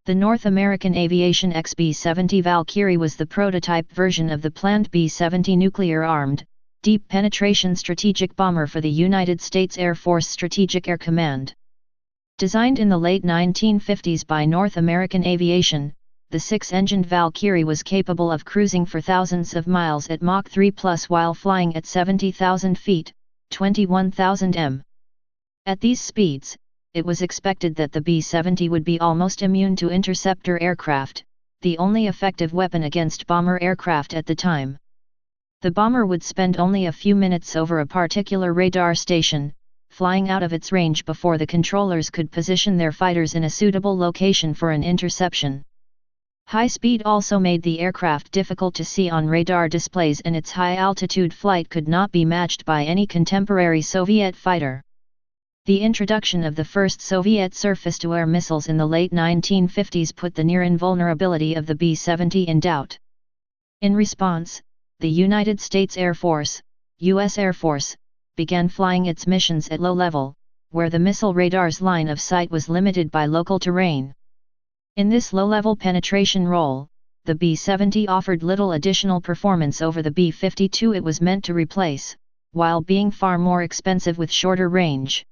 The North American Aviation XB-70 Valkyrie was the prototype version of the planned B-70 nuclear-armed, deep-penetration strategic bomber for the United States Air Force Strategic Air Command. Designed in the late 1950s by North American Aviation, the six-engined Valkyrie was capable of cruising for thousands of miles at Mach 3+ while flying at 70,000 feet, 21,000 m. At these speeds, it was expected that the B-70 would be almost immune to interceptor aircraft, the only effective weapon against bomber aircraft at the time. The bomber would spend only a few minutes over a particular radar station, flying out of its range before the controllers could position their fighters in a suitable location for an interception. High speed also made the aircraft difficult to see on radar displays, and its high-altitude flight could not be matched by any contemporary Soviet fighter. The introduction of the first Soviet surface-to-air missiles in the late 1950s put the near invulnerability of the B-70 in doubt. In response, the United States Air Force, U.S. Air Force, began flying its missions at low level, where the missile radar's line of sight was limited by local terrain. In this low-level penetration role, the B-70 offered little additional performance over the B-52 it was meant to replace, while being far more expensive with shorter range.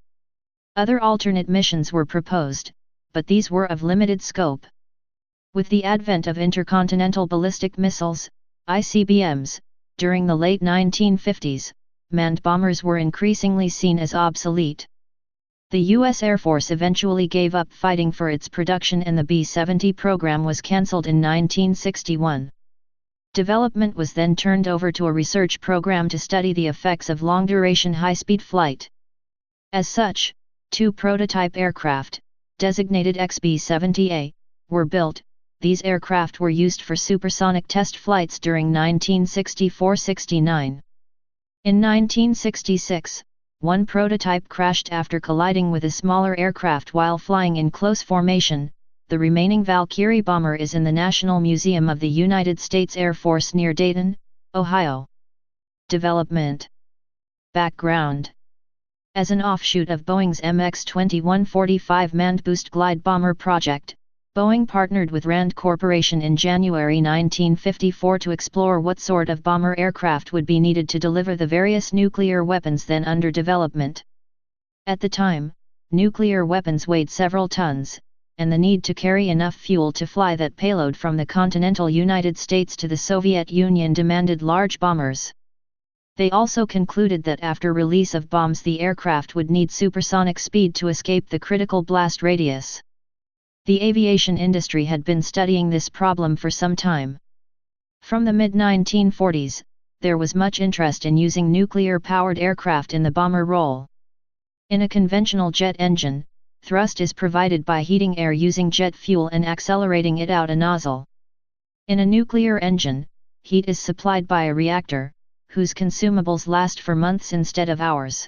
Other alternate missions were proposed, but these were of limited scope. With the advent of intercontinental ballistic missiles, ICBMs, during the late 1950s, manned bombers were increasingly seen as obsolete. The U.S. Air Force eventually gave up fighting for its production and the B-70 program was cancelled in 1961. Development was then turned over to a research program to study the effects of long-duration high-speed flight. As such, two prototype aircraft, designated XB-70A, were built. These aircraft were used for supersonic test flights during 1964-69. In 1966, one prototype crashed after colliding with a smaller aircraft while flying in close formation. The remaining Valkyrie bomber is in the National Museum of the United States Air Force near Dayton, Ohio. Development. Background. As an offshoot of Boeing's MX-2145 manned boost glide bomber project, Boeing partnered with Rand Corporation in January 1954 to explore what sort of bomber aircraft would be needed to deliver the various nuclear weapons then under development. At the time, nuclear weapons weighed several tons, and the need to carry enough fuel to fly that payload from the continental United States to the Soviet Union demanded large bombers. They also concluded that after release of bombs the aircraft would need supersonic speed to escape the critical blast radius. The aviation industry had been studying this problem for some time. From the mid-1940s, there was much interest in using nuclear-powered aircraft in the bomber role. In a conventional jet engine, thrust is provided by heating air using jet fuel and accelerating it out a nozzle. In a nuclear engine, heat is supplied by a reactor, whose consumables last for months instead of hours.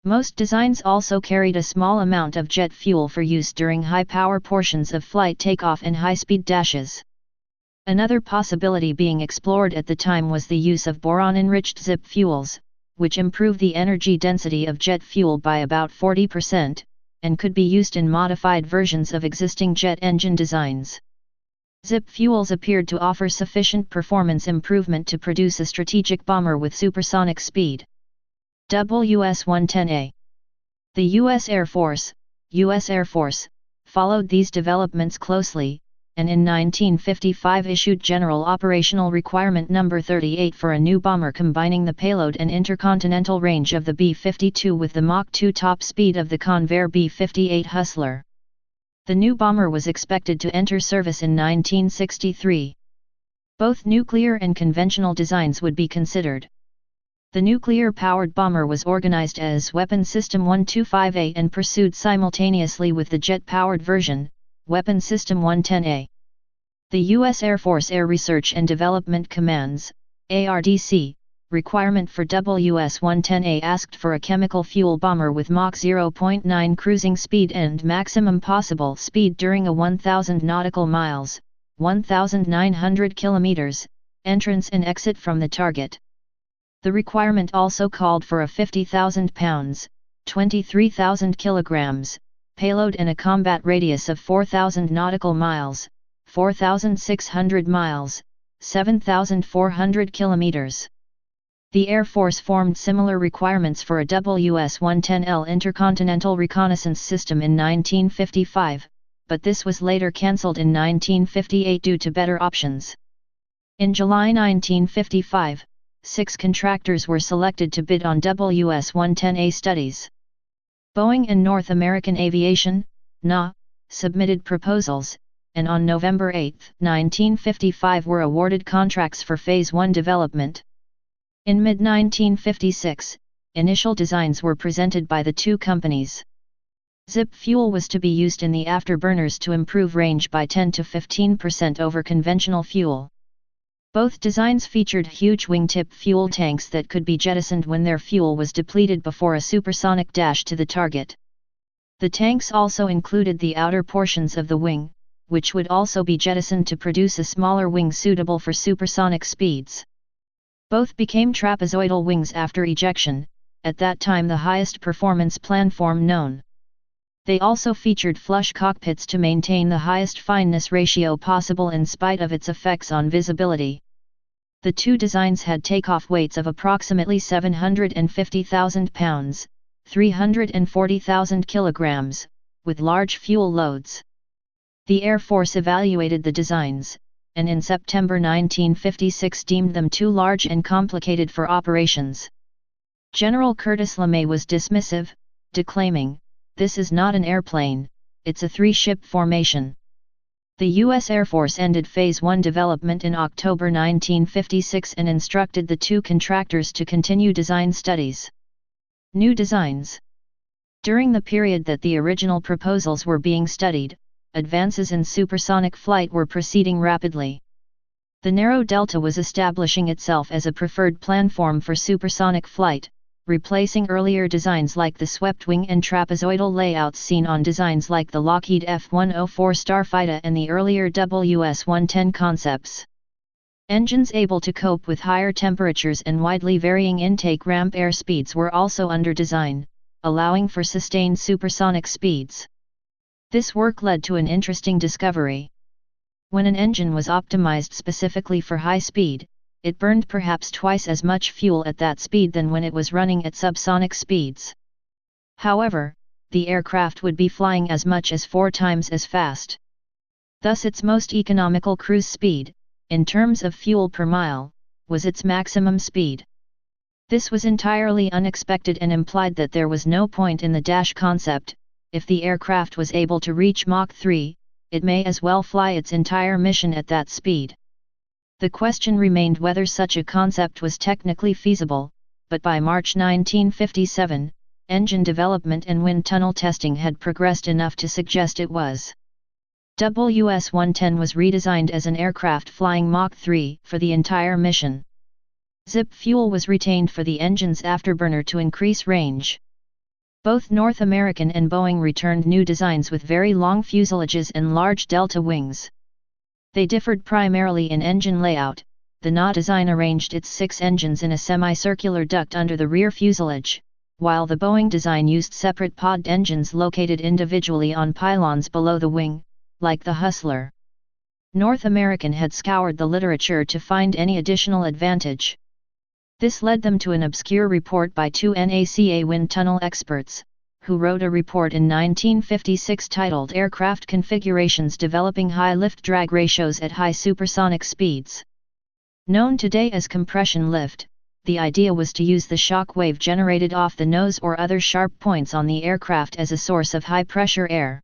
Most designs also carried a small amount of jet fuel for use during high-power portions of flight takeoff and high-speed dashes. Another possibility being explored at the time was the use of boron-enriched zip fuels, which improve the energy density of jet fuel by about 40%, and could be used in modified versions of existing jet engine designs. Zip fuels appeared to offer sufficient performance improvement to produce a strategic bomber with supersonic speed. WS-110A. The U.S. Air Force, followed these developments closely, and in 1955 issued General Operational Requirement No. 38 for a new bomber combining the payload and intercontinental range of the B-52 with the Mach 2 top speed of the Convair B-58 Hustler. The new bomber was expected to enter service in 1963. Both nuclear and conventional designs would be considered. The nuclear-powered bomber was organized as Weapon System 125A and pursued simultaneously with the jet-powered version, Weapon System 110A. The U.S. Air Force Air Research and Development Command's ARDC requirement for WS-110A asked for a chemical fuel bomber with Mach 0.9 cruising speed and maximum possible speed during a 1,000 nautical miles, 1,900 kilometers, entrance and exit from the target. The requirement also called for a 50,000 pounds, 23,000 kilograms, payload and a combat radius of 4,000 nautical miles, 4,600 miles, 7,400 kilometers. The Air Force formed similar requirements for a WS-110L intercontinental reconnaissance system in 1955, but this was later cancelled in 1958 due to better options. In July 1955, 6 contractors were selected to bid on WS-110A studies. Boeing and North American Aviation, NA, submitted proposals, and on November 8, 1955 were awarded contracts for Phase 1 development. In mid-1956, initial designs were presented by the two companies. Zip fuel was to be used in the afterburners to improve range by 10 to 15% over conventional fuel. Both designs featured huge wingtip fuel tanks that could be jettisoned when their fuel was depleted before a supersonic dash to the target. The tanks also included the outer portions of the wing, which would also be jettisoned to produce a smaller wing suitable for supersonic speeds. Both became trapezoidal wings after ejection, at that time the highest performance planform known. They also featured flush cockpits to maintain the highest fineness ratio possible in spite of its effects on visibility. The two designs had takeoff weights of approximately 750,000 pounds, 340,000 kilograms, with large fuel loads. The Air Force evaluated the designs, and in September 1956 deemed them too large and complicated for operations. General Curtis LeMay was dismissive, declaiming, "This is not an airplane, it's a three-ship formation." The U.S. Air Force ended Phase 1 development in October 1956 and instructed the two contractors to continue design studies. New designs. During the period that the original proposals were being studied, advances in supersonic flight were proceeding rapidly. The narrow delta was establishing itself as a preferred planform for supersonic flight, replacing earlier designs like the swept wing and trapezoidal layouts seen on designs like the Lockheed F-104 Starfighter and the earlier WS-110 concepts. Engines able to cope with higher temperatures and widely varying intake ramp air speeds were also under design, allowing for sustained supersonic speeds. This work led to an interesting discovery. When an engine was optimized specifically for high speed, it burned perhaps twice as much fuel at that speed than when it was running at subsonic speeds. However, the aircraft would be flying as much as 4 times as fast. Thus its most economical cruise speed, in terms of fuel per mile, was its maximum speed. This was entirely unexpected and implied that there was no point in the dash concept. If the aircraft was able to reach Mach 3, it may as well fly its entire mission at that speed. The question remained whether such a concept was technically feasible, but by March 1957, engine development and wind tunnel testing had progressed enough to suggest it was. WS-110 was redesigned as an aircraft flying Mach 3 for the entire mission. Zip fuel was retained for the engine's afterburner to increase range. Both North American and Boeing returned new designs with very long fuselages and large delta wings. They differed primarily in engine layout. The NA design arranged its 6 engines in a semicircular duct under the rear fuselage, while the Boeing design used separate pod engines located individually on pylons below the wing, like the Hustler. North American had scoured the literature to find any additional advantage. This led them to an obscure report by 2 NACA wind tunnel experts, who wrote a report in 1956 titled Aircraft Configurations Developing High Lift Drag Ratios at High Supersonic Speeds. Known today as compression lift, the idea was to use the shock wave generated off the nose or other sharp points on the aircraft as a source of high-pressure air.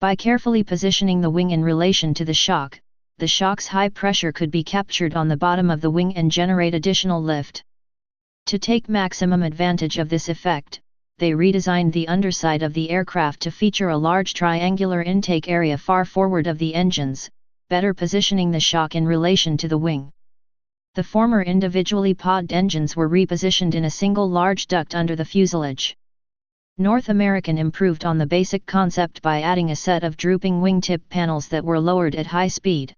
By carefully positioning the wing in relation to the shock's high pressure could be captured on the bottom of the wing and generate additional lift. To take maximum advantage of this effect, they redesigned the underside of the aircraft to feature a large triangular intake area far forward of the engines, better positioning the shock in relation to the wing. The former individually podded engines were repositioned in a single large duct under the fuselage. North American improved on the basic concept by adding a set of drooping wingtip panels that were lowered at high speed.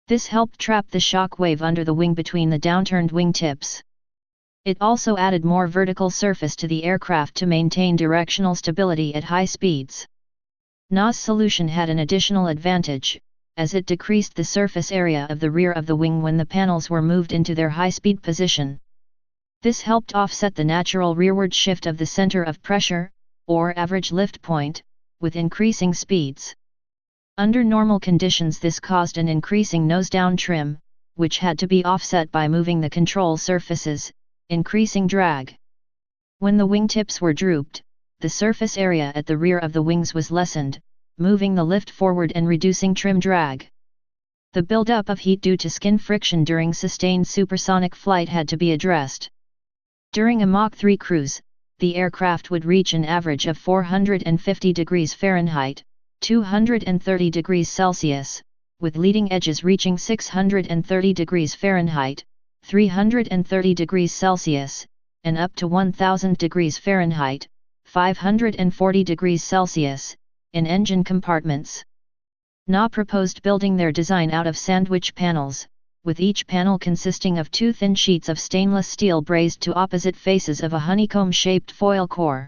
This helped trap the shock wave under the wing between the downturned wingtips. It also added more vertical surface to the aircraft to maintain directional stability at high speeds. NA's solution had an additional advantage, as it decreased the surface area of the rear of the wing when the panels were moved into their high-speed position. This helped offset the natural rearward shift of the center of pressure, or average lift point, with increasing speeds. Under normal conditions this caused an increasing nose-down trim, which had to be offset by moving the control surfaces, increasing drag. When the wingtips were drooped, the surface area at the rear of the wings was lessened, moving the lift forward and reducing trim drag. The buildup of heat due to skin friction during sustained supersonic flight had to be addressed. During a Mach 3 cruise, the aircraft would reach an average of 450 degrees Fahrenheit, 230 degrees Celsius, with leading edges reaching 630 degrees Fahrenheit, 330 degrees Celsius, and up to 1000 degrees Fahrenheit, 540 degrees Celsius, in engine compartments. NA proposed building their design out of sandwich panels, with each panel consisting of two thin sheets of stainless steel brazed to opposite faces of a honeycomb-shaped foil core.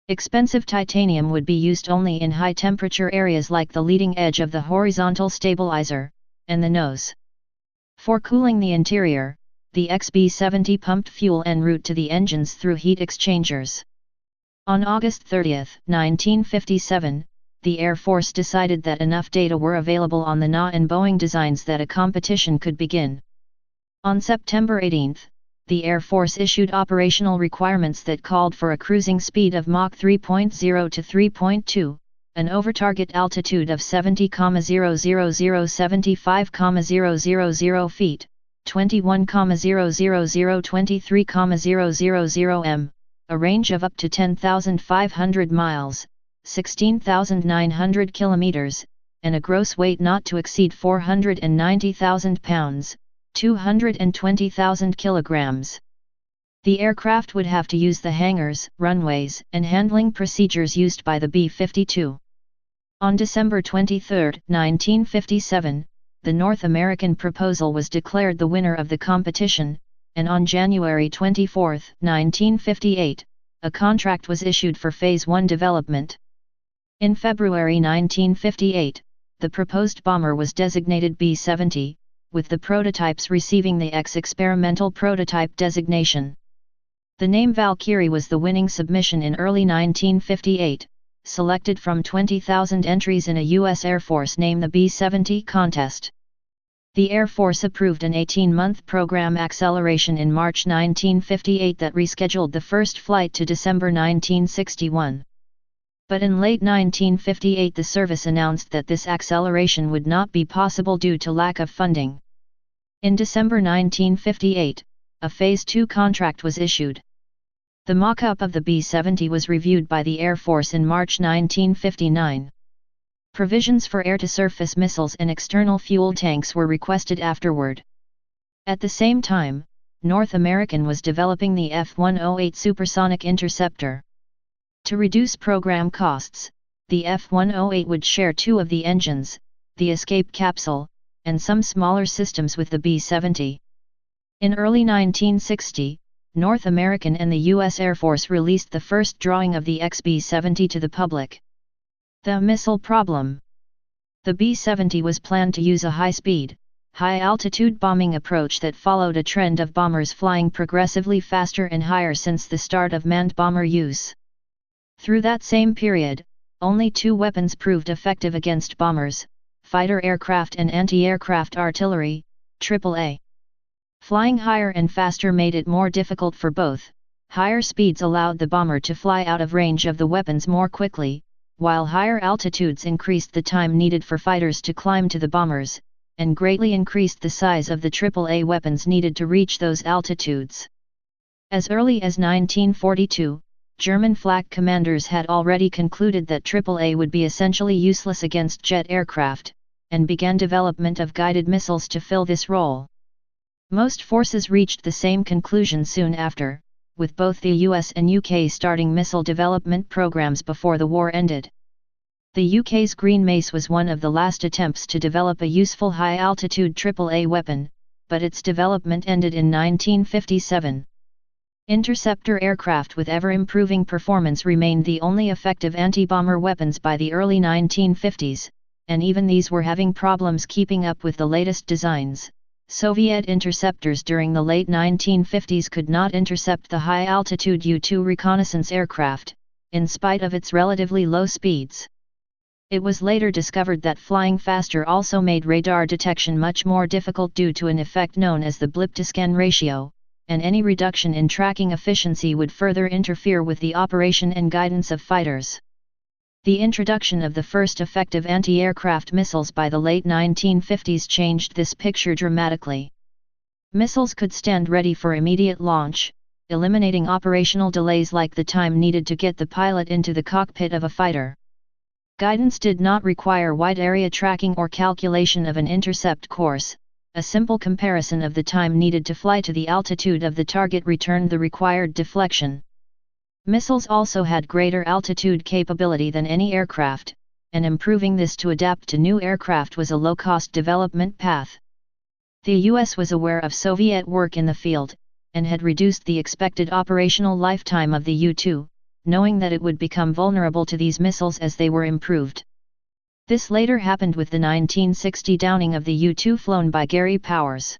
Expensive titanium would be used only in high-temperature areas like the leading edge of the horizontal stabilizer, and the nose. For cooling the interior, the XB-70 pumped fuel en route to the engines through heat exchangers. On August 30, 1957, the Air Force decided that enough data were available on the NA and Boeing designs that a competition could begin. On September 18, the Air Force issued operational requirements that called for a cruising speed of Mach 3.0 to 3.2, an over-target altitude of 70,000-75,000 feet, 21,000-23,000 m, a range of up to 10,500 miles, 16,900 kilometers, and a gross weight not to exceed 490,000 pounds, 220,000 kilograms. The aircraft would have to use the hangars, runways, and handling procedures used by the B-52. On December 23, 1957, the North American proposal was declared the winner of the competition, and on January 24, 1958, a contract was issued for Phase 1 development. In February 1958, the proposed bomber was designated B-70, with the prototypes receiving the X-experimental prototype designation. The name Valkyrie was the winning submission in early 1958, selected from 20,000 entries in a U.S. Air Force Name the B-70 contest. The Air Force approved an 18-month program acceleration in March 1958 that rescheduled the first flight to December 1961. But in late 1958 the service announced that this acceleration would not be possible due to lack of funding. In December 1958, a Phase 2 contract was issued. The mock-up of the B-70 was reviewed by the Air Force in March 1959. Provisions for air-to-surface missiles and external fuel tanks were requested afterward. At the same time, North American was developing the F-108 Supersonic interceptor. To reduce program costs, the F-108 would share two of the engines, the escape capsule, and some smaller systems with the B-70. In early 1960, North American and the U.S. Air Force released the first drawing of the XB-70 to the public. The missile problem. The B-70 was planned to use a high-speed, high-altitude bombing approach that followed a trend of bombers flying progressively faster and higher since the start of manned bomber use. Through that same period, only two weapons proved effective against bombers: fighter aircraft and anti-aircraft artillery, AAA. Flying higher and faster made it more difficult for both. Higher speeds allowed the bomber to fly out of range of the weapons more quickly, while higher altitudes increased the time needed for fighters to climb to the bombers, and greatly increased the size of the AAA weapons needed to reach those altitudes. As early as 1942, German flak commanders had already concluded that AAA would be essentially useless against jet aircraft, and began development of guided missiles to fill this role. Most forces reached the same conclusion soon after, with both the US and UK starting missile development programs before the war ended. The UK's Green Mace was one of the last attempts to develop a useful high-altitude AAA weapon, but its development ended in 1957. Interceptor aircraft with ever-improving performance remained the only effective anti-bomber weapons by the early 1950s, and even these were having problems keeping up with the latest designs. Soviet interceptors during the late 1950s could not intercept the high-altitude U-2 reconnaissance aircraft, in spite of its relatively low speeds. It was later discovered that flying faster also made radar detection much more difficult due to an effect known as the blip-to-scan ratio, and any reduction in tracking efficiency would further interfere with the operation and guidance of fighters. The introduction of the first effective anti-aircraft missiles by the late 1950s changed this picture dramatically. Missiles could stand ready for immediate launch, eliminating operational delays like the time needed to get the pilot into the cockpit of a fighter. Guidance did not require wide area tracking or calculation of an intercept course. A simple comparison of the time needed to fly to the altitude of the target returned the required deflection. Missiles also had greater altitude capability than any aircraft, and improving this to adapt to new aircraft was a low-cost development path. The US was aware of Soviet work in the field, and had reduced the expected operational lifetime of the U-2, knowing that it would become vulnerable to these missiles as they were improved. This later happened with the 1960 downing of the U-2 flown by Gary Powers.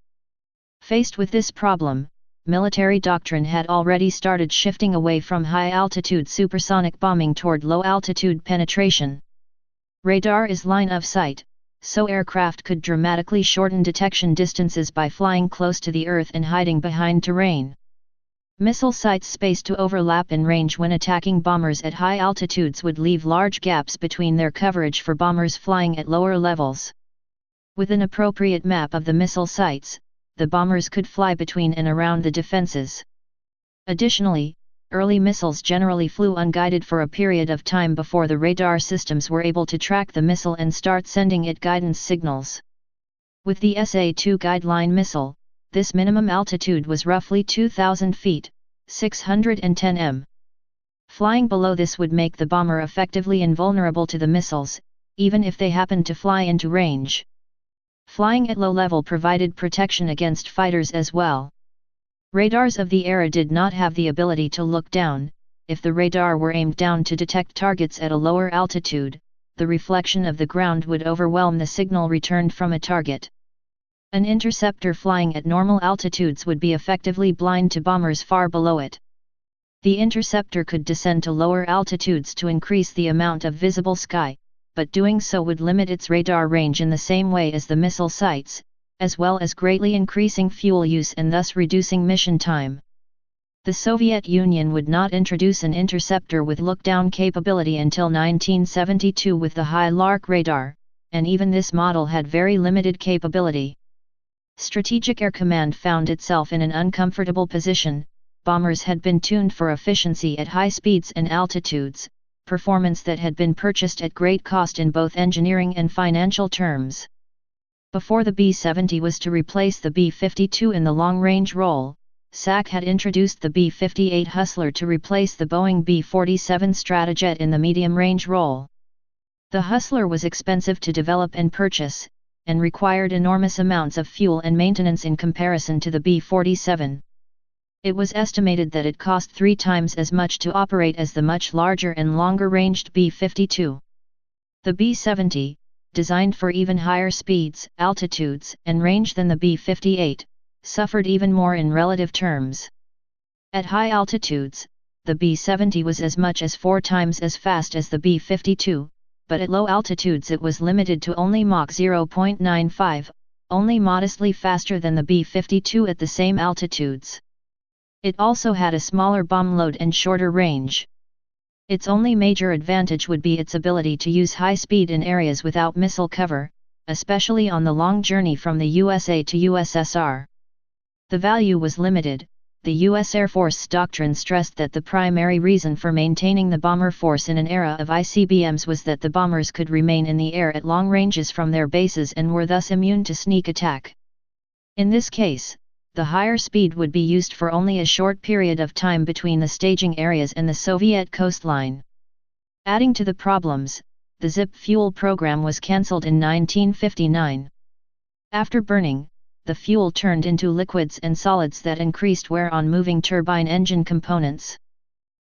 Faced with this problem, military doctrine had already started shifting away from high-altitude supersonic bombing toward low-altitude penetration. Radar is line of sight, so aircraft could dramatically shorten detection distances by flying close to the Earth and hiding behind terrain. Missile sites spaced to overlap in range when attacking bombers at high altitudes would leave large gaps between their coverage for bombers flying at lower levels. With an appropriate map of the missile sites, the bombers could fly between and around the defenses. Additionally, early missiles generally flew unguided for a period of time before the radar systems were able to track the missile and start sending it guidance signals. With the SA-2 guideline missile, this minimum altitude was roughly 2,000 feet, 610 m. Flying below this would make the bomber effectively invulnerable to the missiles, even if they happened to fly into range. Flying at low level provided protection against fighters as well. Radars of the era did not have the ability to look down. If the radar were aimed down to detect targets at a lower altitude, the reflection of the ground would overwhelm the signal returned from a target. An interceptor flying at normal altitudes would be effectively blind to bombers far below it. The interceptor could descend to lower altitudes to increase the amount of visible sky, but doing so would limit its radar range in the same way as the missile sites, as well as greatly increasing fuel use and thus reducing mission time. The Soviet Union would not introduce an interceptor with look-down capability until 1972 with the High Lark radar, and even this model had very limited capability. Strategic Air Command found itself in an uncomfortable position. Bombers had been tuned for efficiency at high speeds and altitudes, performance that had been purchased at great cost in both engineering and financial terms. Before the B-70 was to replace the B-52 in the long-range role, SAC had introduced the B-58 Hustler to replace the Boeing B-47 Stratojet in the medium-range role. The Hustler was expensive to develop and purchase, and required enormous amounts of fuel and maintenance in comparison to the B-47. It was estimated that it cost 3 times as much to operate as the much larger and longer-ranged B-52. The B-70, designed for even higher speeds, altitudes, and range than the B-58, suffered even more in relative terms. At high altitudes, the B-70 was as much as 4 times as fast as the B-52, but at low altitudes it was limited to only Mach 0.95, only modestly faster than the B-52 at the same altitudes. It also had a smaller bomb load and shorter range. Its only major advantage would be its ability to use high speed in areas without missile cover, especially on the long journey from the USA to USSR. The value was limited. The U.S. Air Force doctrine stressed that the primary reason for maintaining the bomber force in an era of ICBMs was that the bombers could remain in the air at long ranges from their bases and were thus immune to sneak attack. In this case, the higher speed would be used for only a short period of time between the staging areas and the Soviet coastline. Adding to the problems, the ZIP fuel program was cancelled in 1959. After burning, the fuel turned into liquids and solids that increased wear on moving turbine engine components.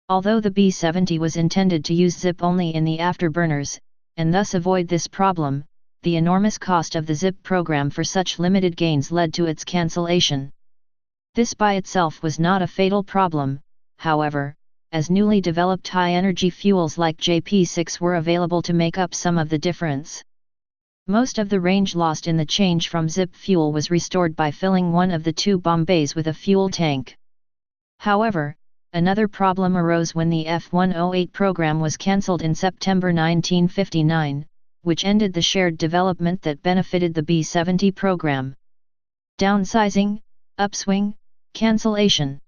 Although the B-70 was intended to use zip only in the afterburners, and thus avoid this problem, the enormous cost of the zip program for such limited gains led to its cancellation. This by itself was not a fatal problem, however, as newly developed high-energy fuels like JP6 were available to make up some of the difference. Most of the range lost in the change from zip fuel was restored by filling one of the two bomb bays with a fuel tank. However, another problem arose when the F-108 program was cancelled in September 1959, which ended the shared development that benefited the B-70 program. Downsizing, upswing, cancellation.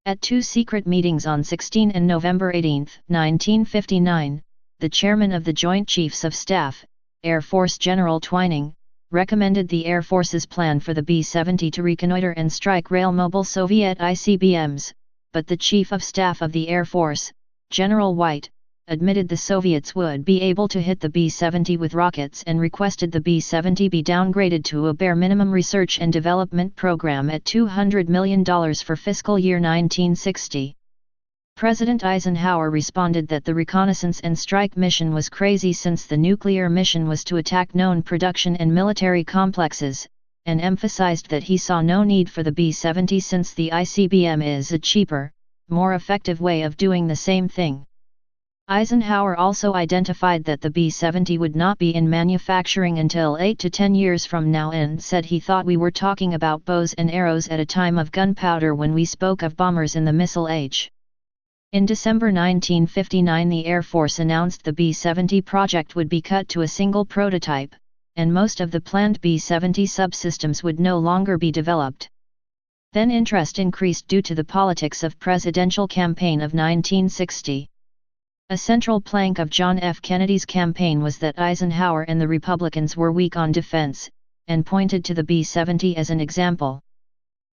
At two secret meetings on 16 and November 18, 1959, the chairman of the Joint Chiefs of Staff, Air Force General Twining, recommended the Air Force's plan for the B-70 to reconnoiter and strike rail-mobile Soviet ICBMs, but the Chief of Staff of the Air Force, General White, admitted the Soviets would be able to hit the B-70 with rockets and requested the B-70 be downgraded to a bare minimum research and development program at $200 million for fiscal year 1960. President Eisenhower responded that the reconnaissance and strike mission was crazy since the nuclear mission was to attack known production and military complexes, and emphasized that he saw no need for the B-70 since the ICBM is a cheaper, more effective way of doing the same thing. Eisenhower also identified that the B-70 would not be in manufacturing until 8 to 10 years from now and said he thought we were talking about bows and arrows at a time of gunpowder when we spoke of bombers in the missile age. In December 1959 the Air Force announced the B-70 project would be cut to a single prototype, and most of the planned B-70 subsystems would no longer be developed. Then interest increased due to the politics of presidential campaign of 1960. A central plank of John F. Kennedy's campaign was that Eisenhower and the Republicans were weak on defense, and pointed to the B-70 as an example.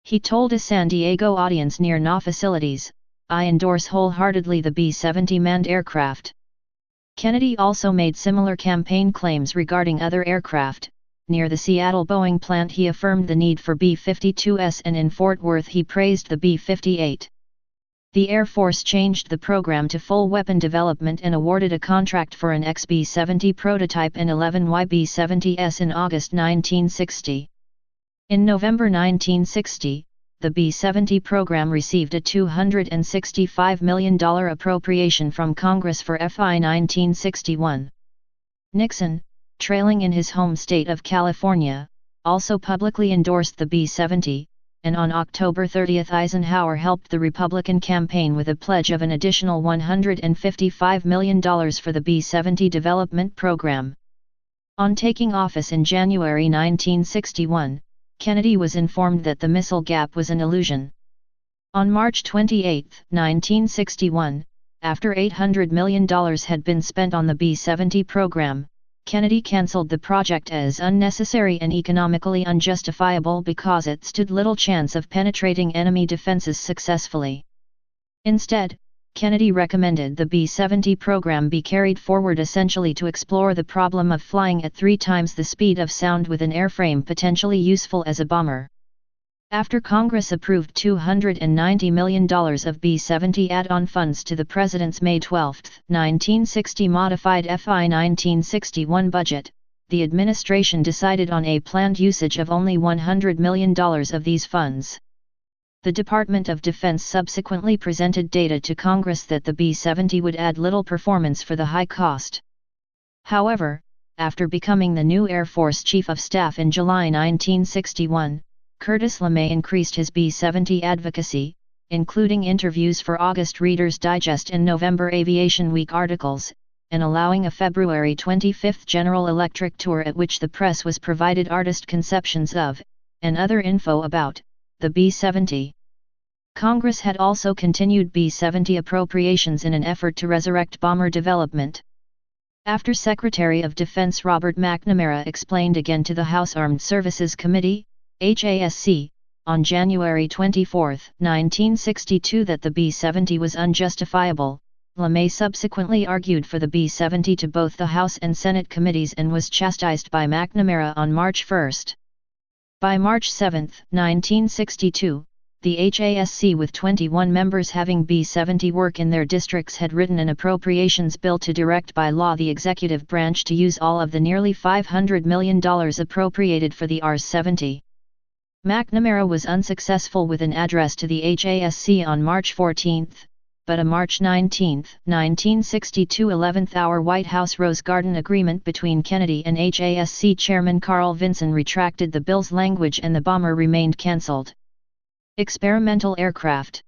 He told a San Diego audience near NA facilities, "I endorse wholeheartedly the B-70 manned aircraft." Kennedy also made similar campaign claims regarding other aircraft. Near the Seattle Boeing plant he affirmed the need for B-52s, and in Fort Worth he praised the B-58. The Air Force changed the program to full weapon development and awarded a contract for an XB-70 prototype and 11 YB-70s in August 1960. In November 1960, the B-70 program received a $265 million appropriation from Congress for FY 1961. Nixon, trailing in his home state of California, also publicly endorsed the B-70, and on October 30 Eisenhower helped the Republican campaign with a pledge of an additional $155 million for the B-70 development program. On taking office in January 1961, Kennedy was informed that the missile gap was an illusion. On March 28, 1961, after $800 million had been spent on the B-70 program, Kennedy cancelled the project as unnecessary and economically unjustifiable because it stood little chance of penetrating enemy defenses successfully. Instead, Kennedy recommended the B-70 program be carried forward essentially to explore the problem of flying at 3 times the speed of sound with an airframe potentially useful as a bomber. After Congress approved $290 million of B-70 add-on funds to the President's May 12, 1960 modified FY 1961 budget, the administration decided on a planned usage of only $100 million of these funds. The Department of Defense subsequently presented data to Congress that the B-70 would add little performance for the high cost. However, after becoming the new Air Force Chief of Staff in July 1961, Curtis LeMay increased his B-70 advocacy, including interviews for August Reader's Digest and November Aviation Week articles, and allowing a February 25 General Electric tour at which the press was provided artist conceptions of, and other info about, the B-70. Congress had also continued B-70 appropriations in an effort to resurrect bomber development. After Secretary of Defense Robert McNamara explained again to the House Armed Services Committee, HASC, on January 24, 1962 that the B-70 was unjustifiable, LeMay subsequently argued for the B-70 to both the House and Senate committees and was chastised by McNamara on March 1. By March 7, 1962, the HASC with 21 members having B-70 work in their districts had written an appropriations bill to direct by law the executive branch to use all of the nearly $500 million appropriated for the RS-70. McNamara was unsuccessful with an address to the HASC on March 14, but a March 19, 1962 11th-hour White House Rose Garden agreement between Kennedy and HASC Chairman Carl Vinson retracted the bill's language and the bomber remained cancelled. Experimental aircraft.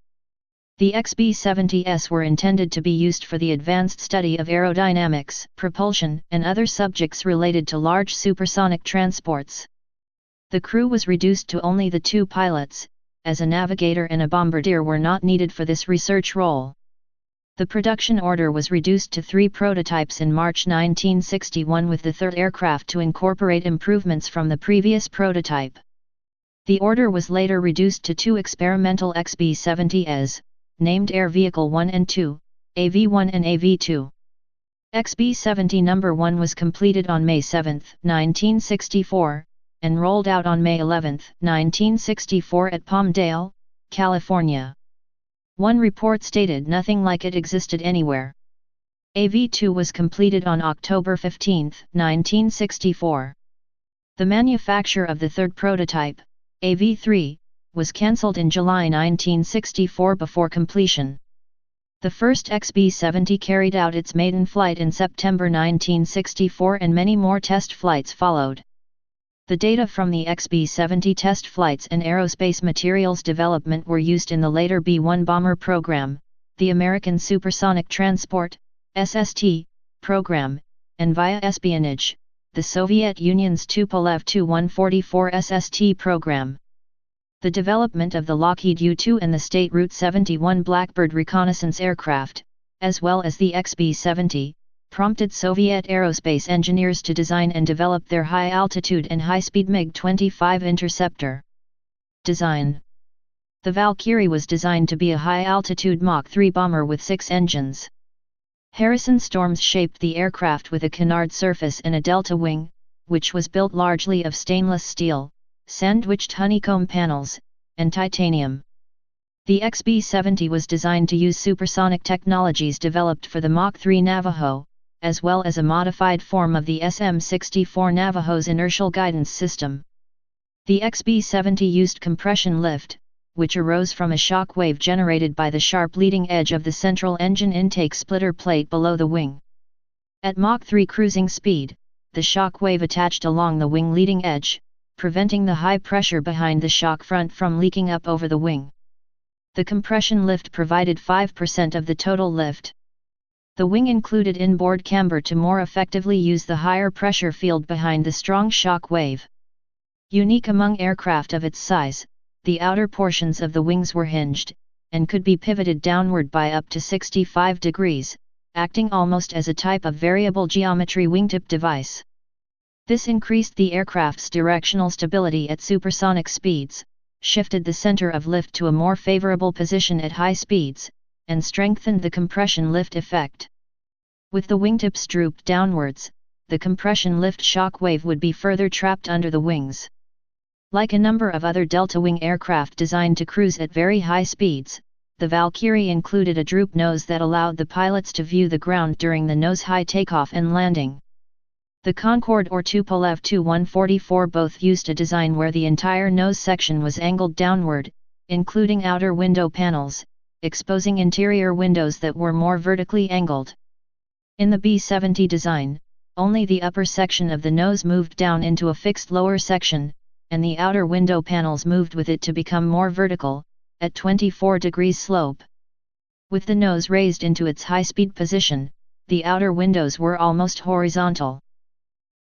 The XB-70s were intended to be used for the advanced study of aerodynamics, propulsion, and other subjects related to large supersonic transports. The crew was reduced to only the two pilots, as a navigator and a bombardier were not needed for this research role. The production order was reduced to 3 prototypes in March 1961 with the third aircraft to incorporate improvements from the previous prototype. The order was later reduced to 2 experimental XB-70s, named Air Vehicle 1 and 2, AV-1 and AV-2. XB-70 No. 1 was completed on May 7, 1964, and rolled out on May 11, 1964 at Palmdale, California. One report stated nothing like it existed anywhere. AV-2 was completed on October 15, 1964. The manufacture of the third prototype, AV-3, was cancelled in July 1964 before completion. The first XB-70 carried out its maiden flight in September 1964 and many more test flights followed. The data from the XB-70 test flights and aerospace materials development were used in the later B-1 bomber program, the American Supersonic Transport (SST) program, and via espionage, the Soviet Union's Tupolev Tu-144 SST program. The development of the Lockheed U-2 and the State Route 71 Blackbird reconnaissance aircraft, as well as the XB-70, prompted Soviet aerospace engineers to design and develop their high-altitude and high-speed MiG-25 interceptor. Design. The Valkyrie was designed to be a high-altitude Mach 3 bomber with 6 engines. Harrison Storms shaped the aircraft with a canard surface and a delta wing, which was built largely of stainless steel, sandwiched honeycomb panels, and titanium. The XB-70 was designed to use supersonic technologies developed for the Mach 3 Navajo, as well as a modified form of the SM-64 Navajo's inertial guidance system. The XB-70 used compression lift, which arose from a shock wave generated by the sharp leading edge of the central engine intake splitter plate below the wing. At Mach 3 cruising speed, the shock wave attached along the wing leading edge, preventing the high pressure behind the shock front from leaking up over the wing. The compression lift provided 5% of the total lift. The wing included inboard camber to more effectively use the higher pressure field behind the strong shock wave. Unique among aircraft of its size, the outer portions of the wings were hinged, and could be pivoted downward by up to 65 degrees, acting almost as a type of variable geometry wingtip device. This increased the aircraft's directional stability at supersonic speeds, shifted the center of lift to a more favorable position at high speeds, and strengthened the compression lift effect. With the wingtips drooped downwards, the compression lift shock wave would be further trapped under the wings. Like a number of other delta-wing aircraft designed to cruise at very high speeds, the Valkyrie included a droop nose that allowed the pilots to view the ground during the nose-high takeoff and landing. The Concorde or Tupolev Tu-144 both used a design where the entire nose section was angled downward, including outer window panels, exposing interior windows that were more vertically angled. In the B-70 design, only the upper section of the nose moved down into a fixed lower section, and the outer window panels moved with it to become more vertical, at 24 degrees slope. With the nose raised into its high-speed position, the outer windows were almost horizontal.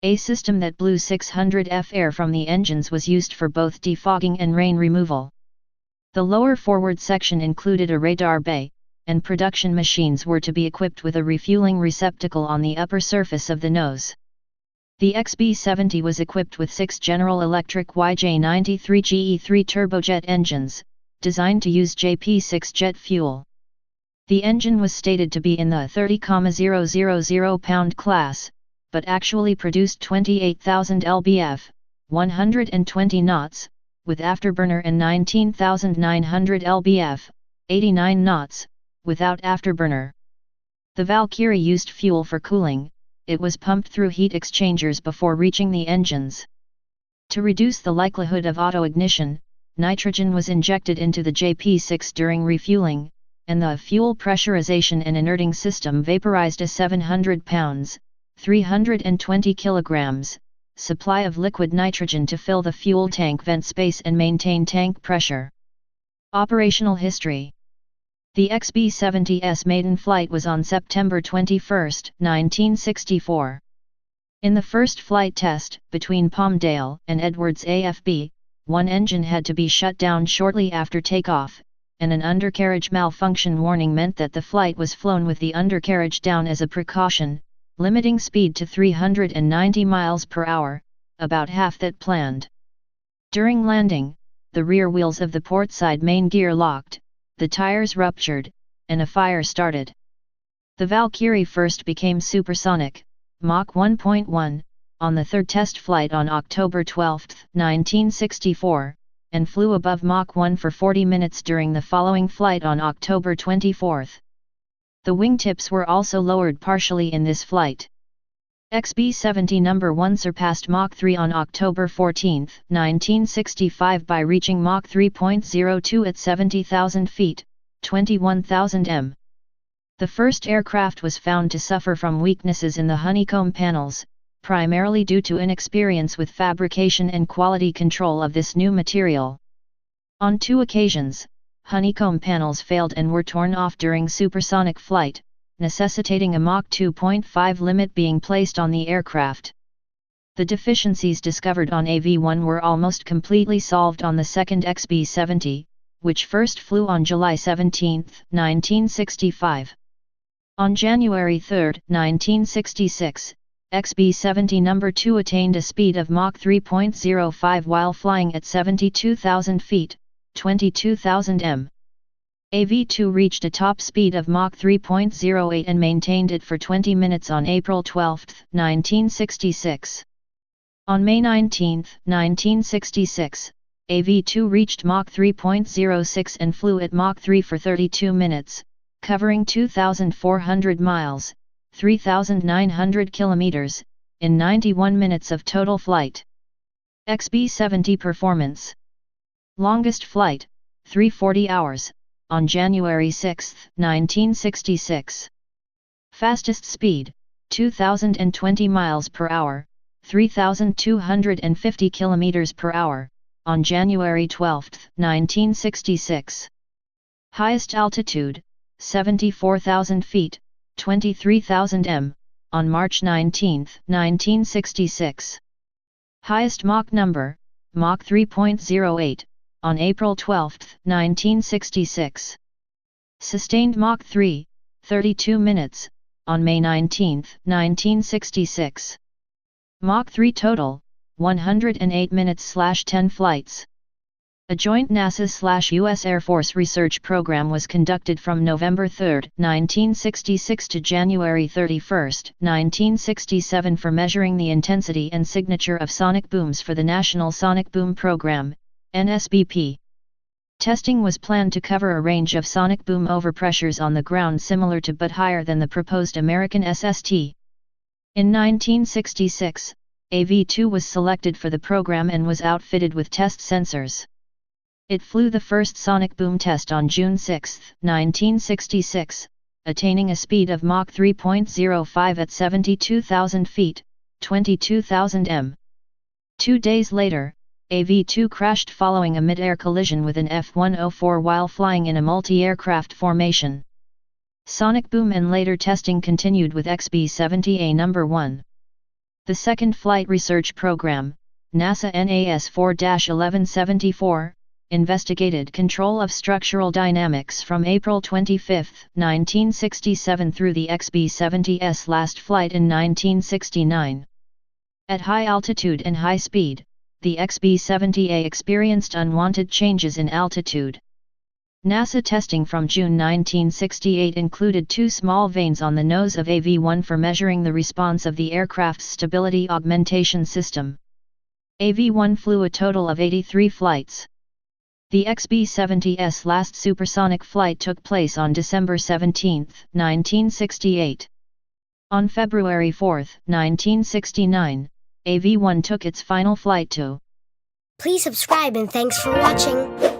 A system that blew 600 F air from the engines was used for both defogging and rain removal. The lower forward section included a radar bay, and production machines were to be equipped with a refueling receptacle on the upper surface of the nose. The XB-70 was equipped with 6 General Electric YJ93GE3 turbojet engines, designed to use JP6 jet fuel. The engine was stated to be in the 30,000 pound class, but actually produced 28,000 lbf, 120 knots, with afterburner and 19,900 lbf, 89 knots, without afterburner. The Valkyrie used fuel for cooling. It was pumped through heat exchangers before reaching the engines. To reduce the likelihood of auto-ignition, nitrogen was injected into the JP6 during refueling, and the fuel pressurization and inerting system vaporized a 700 pounds, 320 kilograms, supply of liquid nitrogen to fill the fuel tank vent space and maintain tank pressure. Operational history. The XB-70's maiden flight was on September 21, 1964. In the first flight test, between Palmdale and Edwards AFB, one engine had to be shut down shortly after takeoff, and an undercarriage malfunction warning meant that the flight was flown with the undercarriage down as a precaution, limiting speed to 390 miles per hour, about half that planned. During landing, the rear wheels of the portside main gear locked, the tires ruptured, and a fire started. The Valkyrie first became supersonic, Mach 1.1, on the third test flight on October 12, 1964, and flew above Mach 1 for 40 minutes during the following flight on October 24. The wingtips were also lowered partially in this flight. XB-70 No. 1 surpassed Mach 3 on October 14, 1965 by reaching Mach 3.02 at 70,000 feet, 21,000 m. The first aircraft was found to suffer from weaknesses in the honeycomb panels, primarily due to inexperience with fabrication and quality control of this new material. On 2 occasions, honeycomb panels failed and were torn off during supersonic flight, necessitating a Mach 2.5 limit being placed on the aircraft. The deficiencies discovered on AV-1 were almost completely solved on the second XB-70, which first flew on July 17, 1965. On January 3, 1966, XB-70 No. 2 attained a speed of Mach 3.05 while flying at 72,000 feet, 22,000 m. AV-2 reached a top speed of Mach 3.08 and maintained it for 20 minutes on April 12, 1966. On May 19, 1966, AV-2 reached Mach 3.06 and flew at Mach 3 for 32 minutes, covering 2,400 miles, 3,900 kilometers, in 91 minutes of total flight. XB-70 performance. Longest flight, 340 hours. On January 6, 1966. Fastest speed, 2,020 miles per hour, 3,250 kilometers per hour, on January 12, 1966. Highest altitude, 74,000 feet, 23,000 m, on March 19, 1966. Highest Mach number, Mach 3.08. On April 12, 1966. Sustained Mach 3, 32 minutes, on May 19, 1966. Mach 3 total, 108 minutes/10 flights. A joint NASA/US Air Force research program was conducted from November 3, 1966 to January 31, 1967 for measuring the intensity and signature of sonic booms for the National Sonic Boom Program, NSBP. Testing was planned to cover a range of sonic boom overpressures on the ground similar to but higher than the proposed American SST. In 1966, AV-2 was selected for the program and was outfitted with test sensors. It flew the first sonic boom test on June 6, 1966, attaining a speed of Mach 3.05 at 72,000 feet, 22,000 m. 2 days later, AV-2 crashed following a mid-air collision with an F-104 while flying in a multi-aircraft formation. Sonic boom and later testing continued with XB-70A No. 1. The second flight research program, NASA NAS 4-1174, investigated control of structural dynamics from April 25, 1967 through the XB-70's last flight in 1969. At high altitude and high speed, the XB-70A experienced unwanted changes in altitude. NASA testing from June 1968 included 2 small vanes on the nose of AV-1 for measuring the response of the aircraft's stability augmentation system. AV-1 flew a total of 83 flights. The XB-70's last supersonic flight took place on December 17, 1968. On February 4, 1969, AV-1 took its final flight to. Please subscribe and thanks for watching.